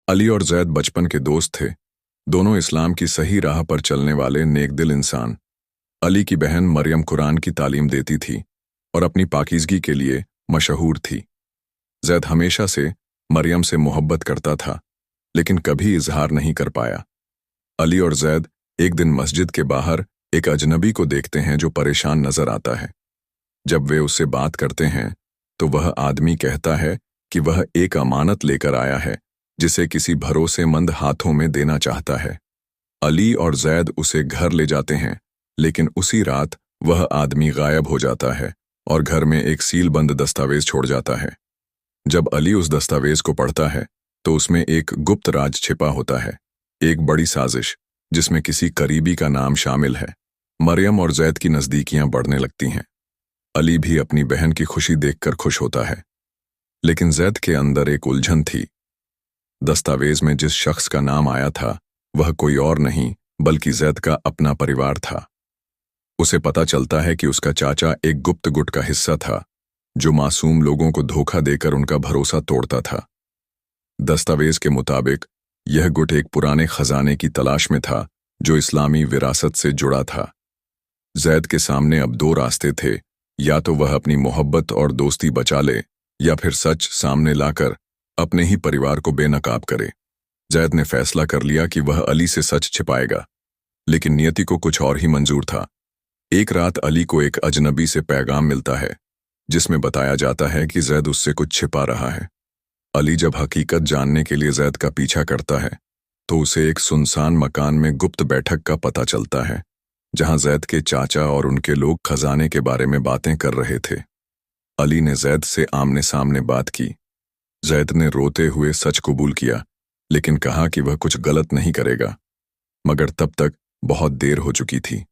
अली और जैद बचपन के दोस्त थे। दोनों इस्लाम की सही राह पर चलने वाले नेकदिल इंसान। अली की बहन मरियम कुरान की तालीम देती थी और अपनी पाकीज़गी के लिए मशहूर थी। जैद हमेशा से मरियम से मोहब्बत करता था, लेकिन कभी इजहार नहीं कर पाया। अली और जैद एक दिन मस्जिद के बाहर एक अजनबी को देखते हैं जो परेशान नजर आता है। जब वे उससे बात करते हैं तो वह आदमी कहता है कि वह एक अमानत लेकर आया है जिसे किसी भरोसेमंद हाथों में देना चाहता है। अली और जैद उसे घर ले जाते हैं, लेकिन उसी रात वह आदमी गायब हो जाता है और घर में एक सीलबंद दस्तावेज छोड़ जाता है। जब अली उस दस्तावेज को पढ़ता है तो उसमें एक गुप्त राज छिपा होता है, एक बड़ी साजिश जिसमें किसी करीबी का नाम शामिल है। मरियम और जैद की नज़दीकियां बढ़ने लगती हैं। अली भी अपनी बहन की खुशी देखकर खुश होता है, लेकिन जैद के अंदर एक उलझन थी। दस्तावेज में जिस शख्स का नाम आया था वह कोई और नहीं बल्कि जैद का अपना परिवार था। उसे पता चलता है कि उसका चाचा एक गुप्त गुट का हिस्सा था जो मासूम लोगों को धोखा देकर उनका भरोसा तोड़ता था। दस्तावेज के मुताबिक यह गुट एक पुराने खजाने की तलाश में था जो इस्लामी विरासत से जुड़ा था। जैद के सामने अब दो रास्ते थे, या तो वह अपनी मोहब्बत और दोस्ती बचा ले या फिर सच सामने लाकर अपने ही परिवार को बेनकाब करे। जैद ने फैसला कर लिया कि वह अली से सच छिपाएगा, लेकिन नियति को कुछ और ही मंजूर था। एक रात अली को एक अजनबी से पैगाम मिलता है जिसमें बताया जाता है कि जैद उससे कुछ छिपा रहा है। अली जब हकीकत जानने के लिए जैद का पीछा करता है तो उसे एक सुनसान मकान में गुप्त बैठक का पता चलता है, जहां जैद के चाचा और उनके लोग खजाने के बारे में बातें कर रहे थे। अली ने जैद से आमने सामने बात की। जैद ने रोते हुए सच कबूल किया, लेकिन कहा कि वह कुछ गलत नहीं करेगा। मगर तब तक बहुत देर हो चुकी थी।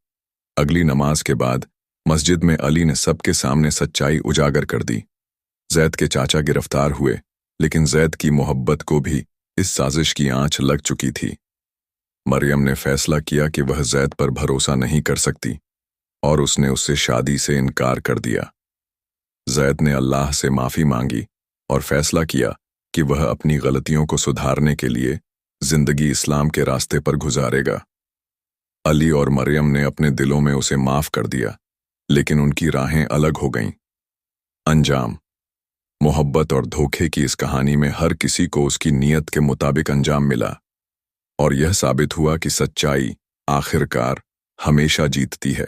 अगली नमाज के बाद मस्जिद में अली ने सबके सामने सच्चाई उजागर कर दी। जैद के चाचा गिरफ्तार हुए, लेकिन जैद की मोहब्बत को भी इस साजिश की आंच लग चुकी थी। मरियम ने फैसला किया कि वह जैद पर भरोसा नहीं कर सकती और उसने उससे शादी से इनकार कर दिया। जैद ने अल्लाह से माफ़ी मांगी और फैसला किया कि वह अपनी गलतियों को सुधारने के लिए जिंदगी इस्लाम के रास्ते पर गुजारेगा। अली और मरियम ने अपने दिलों में उसे माफ़ कर दिया, लेकिन उनकी राहें अलग हो गईं। अंजाम। मोहब्बत और धोखे की इस कहानी में हर किसी को उसकी नीयत के मुताबिक अंजाम मिला, और यह साबित हुआ कि सच्चाई आखिरकार हमेशा जीतती है।